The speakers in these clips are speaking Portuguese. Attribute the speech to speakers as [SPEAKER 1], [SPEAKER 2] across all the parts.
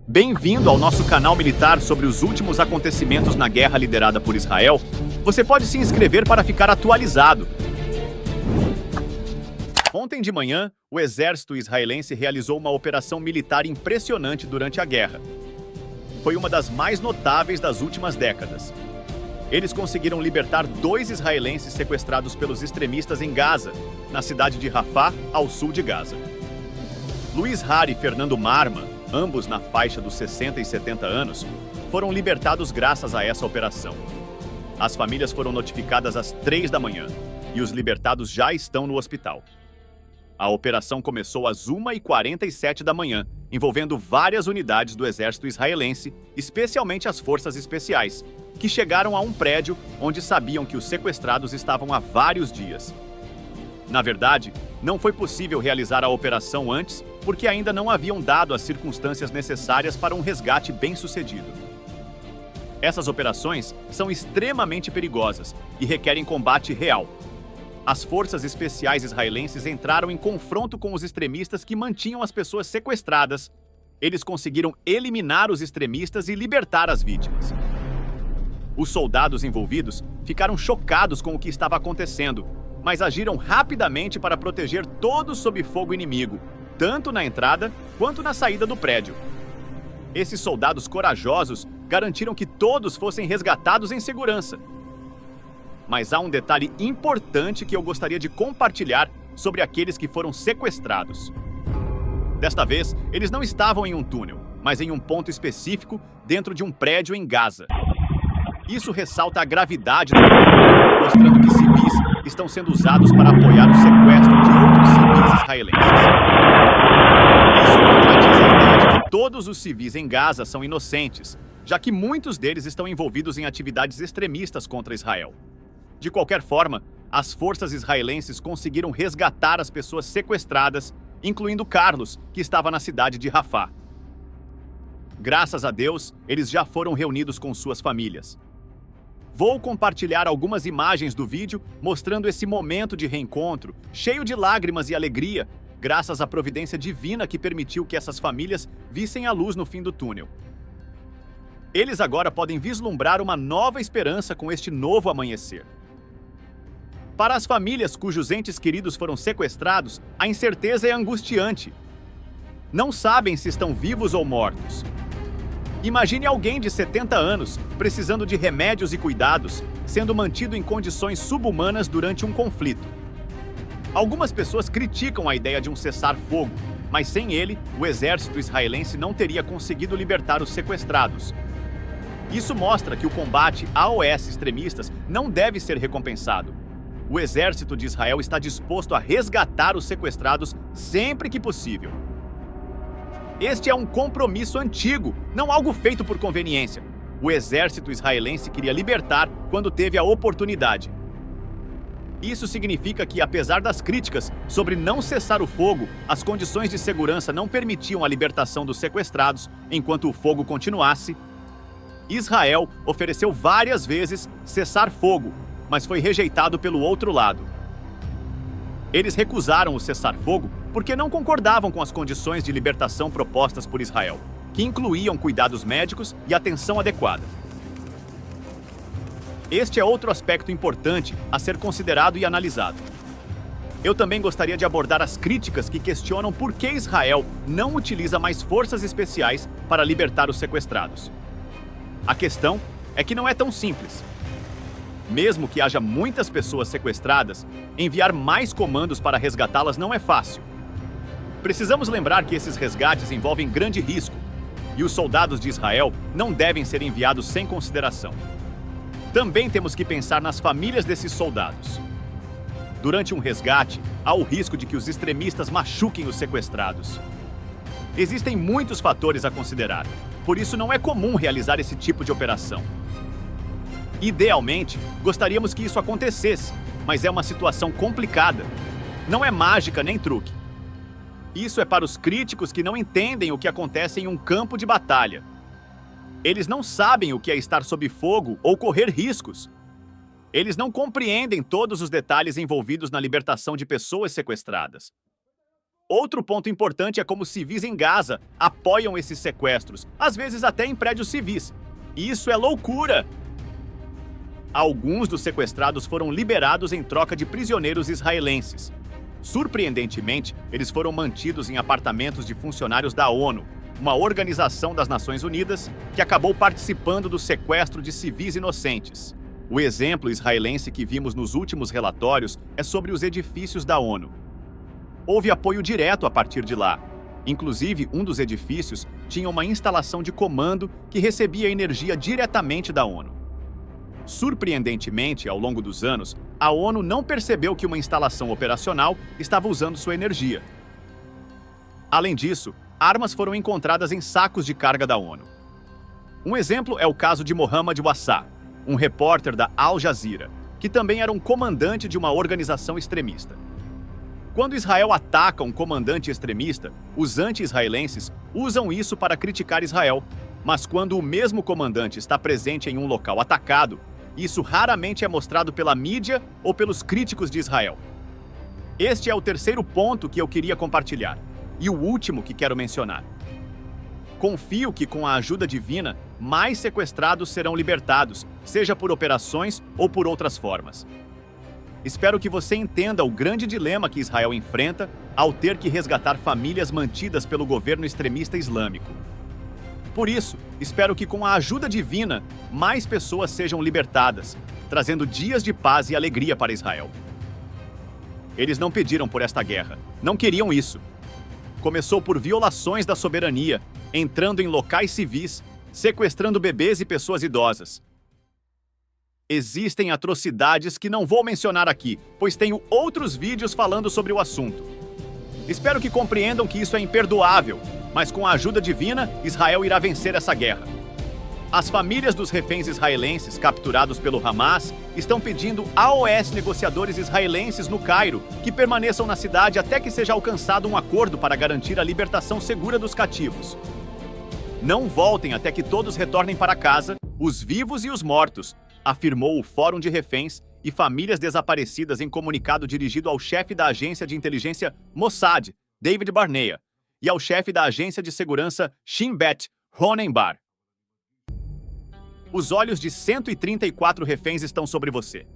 [SPEAKER 1] Bem-vindo ao nosso canal militar sobre os últimos acontecimentos na guerra liderada por Israel. Você pode se inscrever para ficar atualizado. Ontem de manhã, o exército israelense realizou uma operação militar impressionante durante a guerra. Foi uma das mais notáveis das últimas décadas. Eles conseguiram libertar 2 israelenses sequestrados pelos extremistas em Gaza, na cidade de Rafah, ao sul de Gaza. Luiz Hari e Fernando Marma, ambos na faixa dos 60 e 70 anos, foram libertados graças a essa operação. As famílias foram notificadas às 3 da manhã e os libertados já estão no hospital. A operação começou às 1h47 da manhã, envolvendo várias unidades do exército israelense, especialmente as forças especiais, que chegaram a um prédio onde sabiam que os sequestrados estavam há vários dias. Na verdade, não foi possível realizar a operação antes porque ainda não haviam dado as circunstâncias necessárias para um resgate bem-sucedido. Essas operações são extremamente perigosas e requerem combate real. As forças especiais israelenses entraram em confronto com os extremistas que mantinham as pessoas sequestradas. Eles conseguiram eliminar os extremistas e libertar as vítimas. Os soldados envolvidos ficaram chocados com o que estava acontecendo, mas agiram rapidamente para proteger todos sob fogo inimigo, tanto na entrada quanto na saída do prédio. Esses soldados corajosos garantiram que todos fossem resgatados em segurança. Mas há um detalhe importante que eu gostaria de compartilhar sobre aqueles que foram sequestrados. Desta vez, eles não estavam em um túnel, mas em um ponto específico dentro de um prédio em Gaza. Isso ressalta a gravidade do problema, mostrando que civis estão sendo usados para apoiar o sequestro de outros civis israelenses. Isso contradiz a ideia de que todos os civis em Gaza são inocentes, já que muitos deles estão envolvidos em atividades extremistas contra Israel. De qualquer forma, as forças israelenses conseguiram resgatar as pessoas sequestradas, incluindo Carlos, que estava na cidade de Rafah. Graças a Deus, eles já foram reunidos com suas famílias. Vou compartilhar algumas imagens do vídeo mostrando esse momento de reencontro, cheio de lágrimas e alegria, graças à providência divina que permitiu que essas famílias vissem a luz no fim do túnel. Eles agora podem vislumbrar uma nova esperança com este novo amanhecer. Para as famílias cujos entes queridos foram sequestrados, a incerteza é angustiante. Não sabem se estão vivos ou mortos. Imagine alguém de 70 anos, precisando de remédios e cuidados, sendo mantido em condições subhumanas durante um conflito. Algumas pessoas criticam a ideia de um cessar-fogo, mas sem ele, o exército israelense não teria conseguido libertar os sequestrados. Isso mostra que o combate aos extremistas não deve ser recompensado. O exército de Israel está disposto a resgatar os sequestrados sempre que possível. Este é um compromisso antigo, não algo feito por conveniência. O exército israelense queria libertar quando teve a oportunidade. Isso significa que, apesar das críticas sobre não cessar o fogo, as condições de segurança não permitiam a libertação dos sequestrados enquanto o fogo continuasse. Israel ofereceu várias vezes cessar fogo, mas foi rejeitado pelo outro lado. Eles recusaram o cessar-fogo porque não concordavam com as condições de libertação propostas por Israel, que incluíam cuidados médicos e atenção adequada. Este é outro aspecto importante a ser considerado e analisado. Eu também gostaria de abordar as críticas que questionam por que Israel não utiliza mais forças especiais para libertar os sequestrados. A questão é que não é tão simples. Mesmo que haja muitas pessoas sequestradas, enviar mais comandos para resgatá-las não é fácil. Precisamos lembrar que esses resgates envolvem grande risco, e os soldados de Israel não devem ser enviados sem consideração. Também temos que pensar nas famílias desses soldados. Durante um resgate, há o risco de que os extremistas machuquem os sequestrados. Existem muitos fatores a considerar, por isso não é comum realizar esse tipo de operação. Idealmente, gostaríamos que isso acontecesse, mas é uma situação complicada. Não é mágica nem truque. Isso é para os críticos que não entendem o que acontece em um campo de batalha. Eles não sabem o que é estar sob fogo ou correr riscos. Eles não compreendem todos os detalhes envolvidos na libertação de pessoas sequestradas. Outro ponto importante é como civis em Gaza apoiam esses sequestros, às vezes até em prédios civis. Isso é loucura! Alguns dos sequestrados foram liberados em troca de prisioneiros israelenses. Surpreendentemente, eles foram mantidos em apartamentos de funcionários da ONU, uma organização das Nações Unidas que acabou participando do sequestro de civis inocentes. O exemplo israelense que vimos nos últimos relatórios é sobre os edifícios da ONU. Houve apoio direto a partir de lá. Inclusive, um dos edifícios tinha uma instalação de comando que recebia energia diretamente da ONU. Surpreendentemente, ao longo dos anos, a ONU não percebeu que uma instalação operacional estava usando sua energia. Além disso, armas foram encontradas em sacos de carga da ONU. Um exemplo é o caso de Mohammad Wassá, um repórter da Al Jazeera, que também era um comandante de uma organização extremista. Quando Israel ataca um comandante extremista, os anti-israelenses usam isso para criticar Israel, mas quando o mesmo comandante está presente em um local atacado, isso raramente é mostrado pela mídia ou pelos críticos de Israel. Este é o terceiro ponto que eu queria compartilhar, e o último que quero mencionar. Confio que, com a ajuda divina, mais sequestrados serão libertados, seja por operações ou por outras formas. Espero que você entenda o grande dilema que Israel enfrenta ao ter que resgatar famílias mantidas pelo governo extremista islâmico. Por isso, espero que com a ajuda divina, mais pessoas sejam libertadas, trazendo dias de paz e alegria para Israel. Eles não pediram por esta guerra, não queriam isso. Começou por violações da soberania, entrando em locais civis, sequestrando bebês e pessoas idosas. Existem atrocidades que não vou mencionar aqui, pois tenho outros vídeos falando sobre o assunto. Espero que compreendam que isso é imperdoável, mas com a ajuda divina, Israel irá vencer essa guerra. As famílias dos reféns israelenses capturados pelo Hamas estão pedindo aos negociadores israelenses no Cairo que permaneçam na cidade até que seja alcançado um acordo para garantir a libertação segura dos cativos. Não voltem até que todos retornem para casa, os vivos e os mortos, afirmou o Fórum de Reféns e Famílias Desaparecidas em comunicado dirigido ao chefe da agência de inteligência Mossad, David Barnea, e ao chefe da agência de segurança Shin Bet, Ronen Bar. Os olhos de 134 reféns estão sobre você.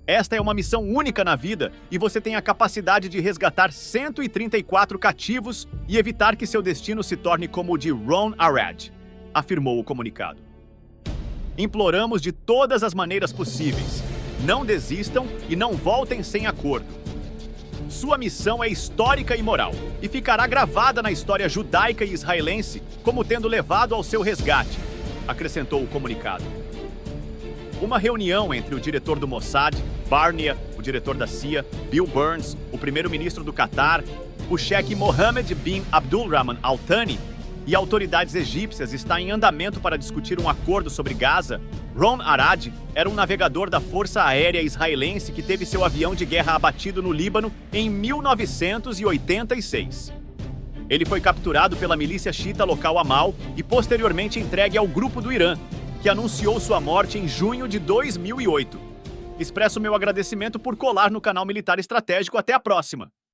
[SPEAKER 1] Esta é uma missão única na vida e você tem a capacidade de resgatar 134 cativos e evitar que seu destino se torne como o de Ron Arad, afirmou o comunicado. Imploramos de todas as maneiras possíveis. Não desistam e não voltem sem acordo. Sua missão é histórica e moral, e ficará gravada na história judaica e israelense como tendo levado ao seu resgate, acrescentou o comunicado. Uma reunião entre o diretor do Mossad, Barnea, o diretor da CIA, Bill Burns, o primeiro-ministro do Catar, o cheque Mohammed bin Abdulrahman Al Thani e autoridades egípcias está em andamento para discutir um acordo sobre Gaza. Ron Arad era um navegador da Força Aérea Israelense que teve seu avião de guerra abatido no Líbano em 1986. Ele foi capturado pela milícia xiita local Amal e posteriormente entregue ao grupo do Irã, que anunciou sua morte em junho de 2008. Expresso meu agradecimento por colar no canal Militar Estratégico. Até a próxima!